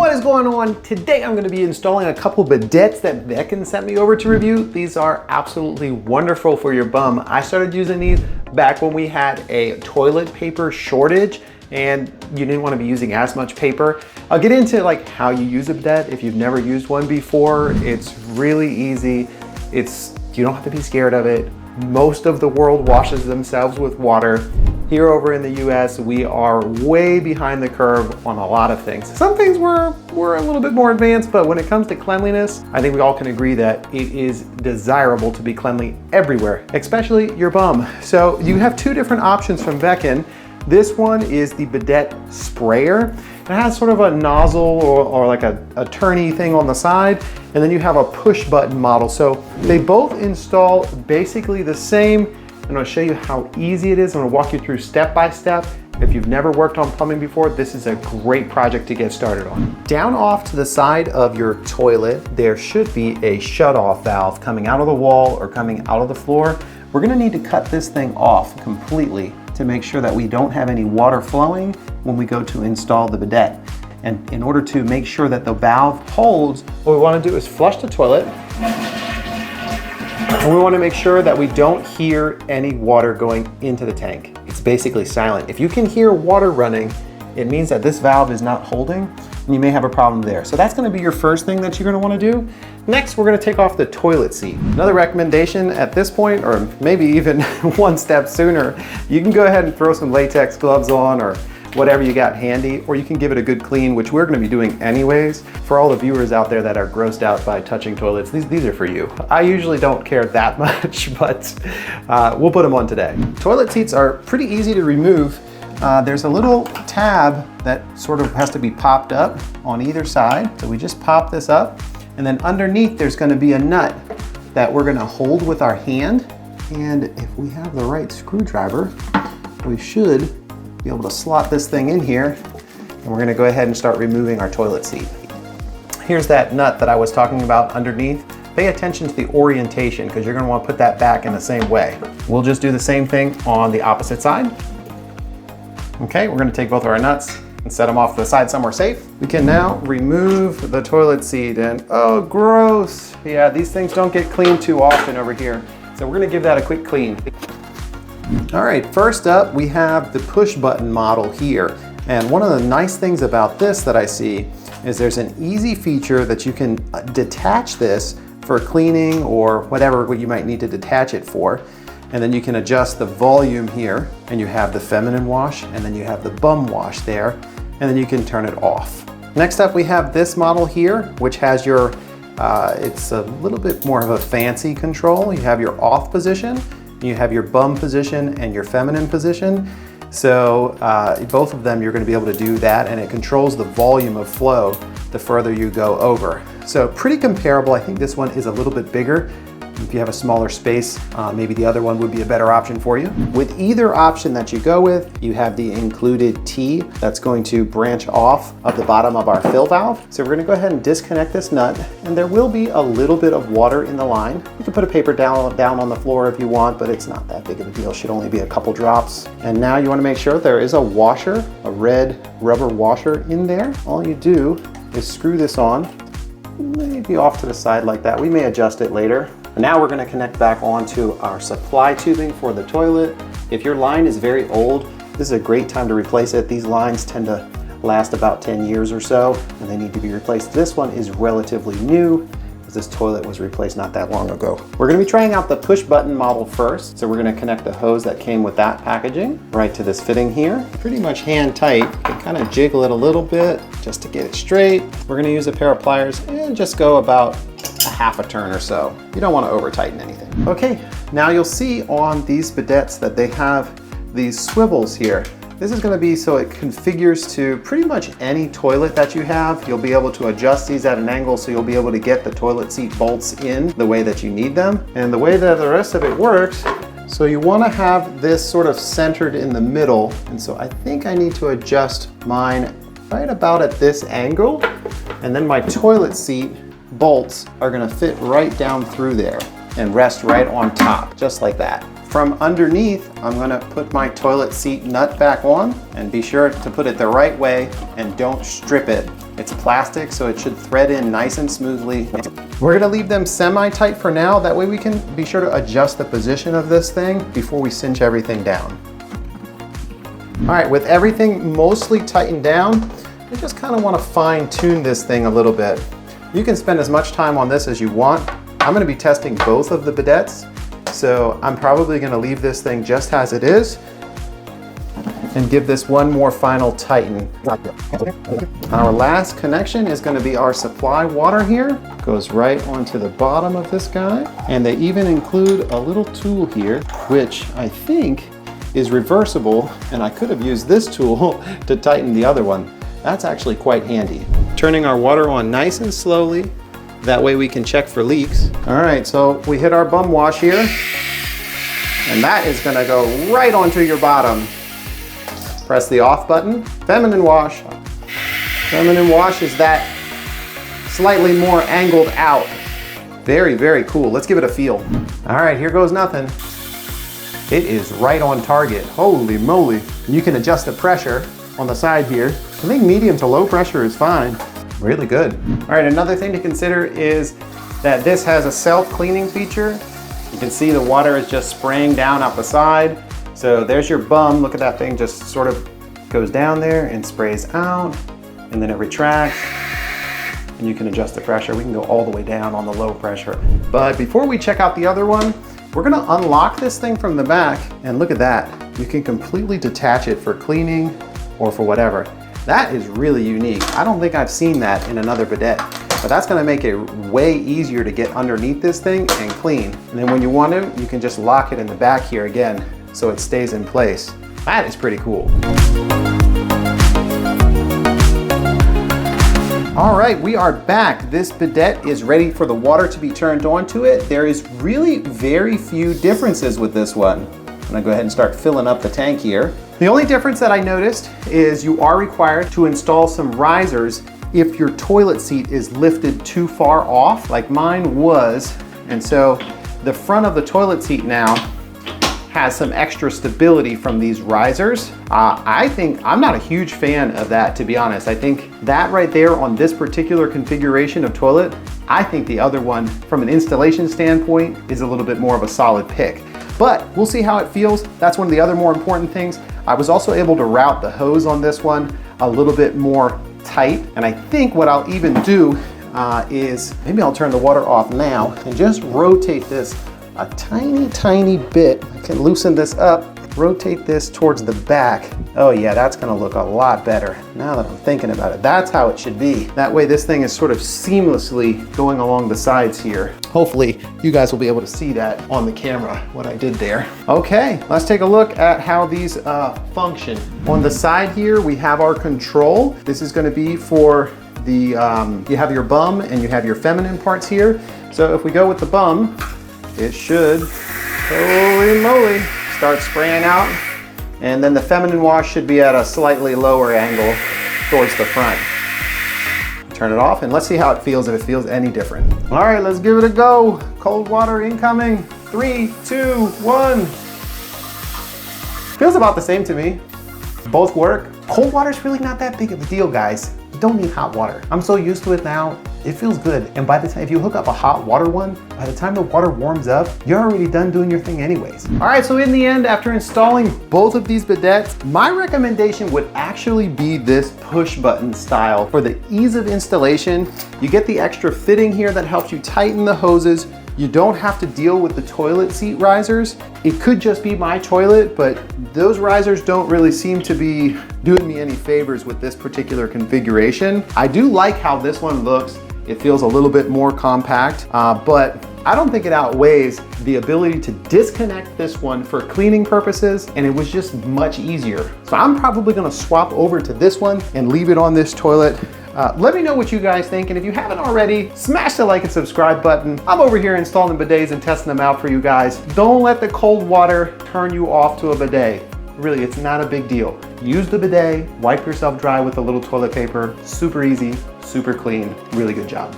What is going on? Today I'm going to be installing a couple bidets that Veken sent me over to review. These are absolutely wonderful for your bum. I started using these back when we had a toilet paper shortage and you didn't want to be using as much paper. I'll get into like how you use a bidet if you've never used one before. It's really easy. You don't have to be scared of it. Most of the world washes themselves with water. Here over in the US, we are way behind the curve on a lot of things. Some things we're a little bit more advanced, but when it comes to cleanliness, I think we all can agree that it is desirable to be cleanly everywhere, especially your bum. So you have two different options from Veken. This one is the Bidet sprayer. It has sort of a nozzle or like a turny thing on the side, and then you have a push button model. So they both install basically the same. I'm going to show you how easy it is. I'm going to walk you through step by step. If you've never worked on plumbing before, this is a great project to get started on. Down off to the side of your toilet, there should be a shut-off valve coming out of the wall or coming out of the floor. We're going to need to cut this thing off completely to make sure that we don't have any water flowing when we go to install the bidet. And in order to make sure that the valve holds, what we want to do is flush the toilet. And we want to make sure that we don't hear any water going into the tank. It's basically silent. If you can hear water running, it means that this valve is not holding and you may have a problem there. So that's going to be your first thing that you're going to want to do. Next, we're going to take off the toilet seat. Another recommendation at this point, or maybe even one step sooner, you can go ahead and throw some latex gloves on or whatever you got handy, or you can give it a good clean, which we're going to be doing anyways. For all the viewers out there that are grossed out by touching toilets, these are for you. I usually don't care that much, but we'll put them on today. Toilet seats are pretty easy to remove. There's a little tab that sort of has to be popped up on either side. So we just pop this up, and then underneath there's going to be a nut that we're going to hold with our hand. And if we have the right screwdriver, we should be able to slot this thing in here, and we're going to go ahead and start removing our toilet seat. Here's that nut that I was talking about underneath. Pay attention to the orientation because you're going to want to put that back in the same way. We'll just do the same thing on the opposite side. Okay, we're going to take both of our nuts and set them off to the side somewhere safe. We can now remove the toilet seat, and oh, gross. Yeah, these things don't get cleaned too often over here. So we're going to give that a quick clean. All right, first up, we have the push button model here. And one of the nice things about this that I see is there's an easy feature that you can detach this for cleaning or whatever you might need to detach it for. And then you can adjust the volume here, and you have the feminine wash, and then you have the bum wash there, and then you can turn it off. Next up, we have this model here, which has your, it's a little bit more of a fancy control. You have your off position, you have your bum position and your feminine position. So both of them, you're going to be able to do that, and it controls the volume of flow the further you go over. So pretty comparable. I think this one is a little bit bigger. If you have a smaller space, maybe the other one would be a better option for you. With either option that you go with, you have the included T that's going to branch off of the bottom of our fill valve. So we're going to go ahead and disconnect this nut, and there will be a little bit of water in the line. You can put a paper down on the floor if you want, but it's not that big of a deal. It should only be a couple drops. And now you want to make sure there is a washer, a red rubber washer in there. All you do is screw this on, maybe off to the side like that. We may adjust it later. Now we're going to connect back onto our supply tubing for the toilet. If your line is very old, this is a great time to replace it. These lines tend to last about 10 years or so, and they need to be replaced. This one is relatively new because this toilet was replaced not that long ago. We're going to be trying out the push button model first. So we're going to connect the hose that came with that packaging right to this fitting here. Pretty much hand tight. You can kind of jiggle it a little bit just to get it straight. We're going to use a pair of pliers and just go about a half a turn or so. You don't want to over tighten anything. Okay, now you'll see on these bidets that they have these swivels here. This is going to be so it configures to pretty much any toilet that you have. You'll be able to adjust these at an angle so you'll be able to get the toilet seat bolts in the way that you need them. And the way that the rest of it works, so you want to have this sort of centered in the middle. And so I think I need to adjust mine right about at this angle. And then my toilet seat bolts are going to fit right down through there and rest right on top, just like that. from underneath, I'm gonna put my toilet seat nut back on, and be sure to put it the right way and don't strip it. It's plastic, so it should thread in nice and smoothly. We're gonna leave them semi-tight for now. That way we can be sure to adjust the position of this thing before we cinch everything down. All right, with everything mostly tightened down, I just kind of want to fine tune this thing a little bit. You can spend as much time on this as you want. I'm going to be testing both of the bidets, so I'm probably going to leave this thing just as it is and give this one more final tighten. Our last connection is going to be our supply water here. Goes right onto the bottom of this guy, and they even include a little tool here, which I think is reversible, and I could have used this tool to tighten the other one. That's actually quite handy. Turning our water on nice and slowly, that way we can check for leaks. All right, so we hit our bum wash here, and that is gonna go right onto your bottom. Press the off button. Feminine wash. Feminine wash is that slightly more angled out. Very, very cool. Let's give it a feel. All right, here goes nothing. It is right on target. Holy moly. You can adjust the pressure on the side here. I think medium to low pressure is fine. Really good. All right, another thing to consider is that this has a self-cleaning feature. You can see the water is just spraying down out the side. So there's your bum. Look at that thing, just sort of goes down there and sprays out, and then it retracts. And you can adjust the pressure. We can go all the way down on the low pressure. But before we check out the other one, we're gonna unlock this thing from the back, and look at that. You can completely detach it for cleaning or for whatever. That is really unique. I don't think I've seen that in another bidet, but that's gonna make it way easier to get underneath this thing and clean. And then when you want to, you can just lock it in the back here again, so it stays in place. That is pretty cool. All right, we are back. This bidet is ready for the water to be turned onto it. There is really very few differences with this one. I'm gonna go ahead and start filling up the tank here. The only difference that I noticed is you are required to install some risers if your toilet seat is lifted too far off, like mine was. And so the front of the toilet seat now has some extra stability from these risers. I'm not a huge fan of that, to be honest. I think that right there on this particular configuration of toilet, I think the other one from an installation standpoint is a little bit more of a solid pick. But we'll see how it feels. That's one of the other more important things. I was also able to route the hose on this one a little bit more tight. And I think what I'll even do is maybe I'll turn the water off now and just rotate this a tiny bit. I can loosen this up, rotate this towards the back. Oh yeah, that's gonna look a lot better now that I'm thinking about it. That's how it should be. That way this thing is sort of seamlessly going along the sides here. Hopefully you guys will be able to see that on the camera, what I did there. Okay, let's take a look at how these function. On the side here, we have our control. This is gonna be for the, you have your bum and you have your feminine parts here. So if we go with the bum, it should, holy moly, start spraying out. And then the feminine wash should be at a slightly lower angle towards the front. Turn it off and let's see how it feels, if it feels any different. All right, let's give it a go. Cold water incoming. 3, 2, 1. Feels about the same to me. Both work. Cold water is really not that big of a deal, guys. You don't need hot water. I'm so used to it now. It feels good. And by the time, if you hook up a hot water one, by the time the water warms up, you're already done doing your thing anyways. All right, so in the end, after installing both of these bidets, my recommendation would actually be this push button style. For the ease of installation, you get the extra fitting here that helps you tighten the hoses. You don't have to deal with the toilet seat risers. It could just be my toilet, but those risers don't really seem to be doing me any favors with this particular configuration. I do like how this one looks. It feels a little bit more compact, but I don't think it outweighs the ability to disconnect this one for cleaning purposes, and it was just much easier. So I'm probably gonna swap over to this one and leave it on this toilet. Let me know what you guys think, and if you haven't already, smash the like and subscribe button. I'm over here installing bidets and testing them out for you guys. Don't let the cold water turn you off to a bidet. Really, it's not a big deal. Use the bidet, wipe yourself dry with a little toilet paper. Super easy, super clean, really good job.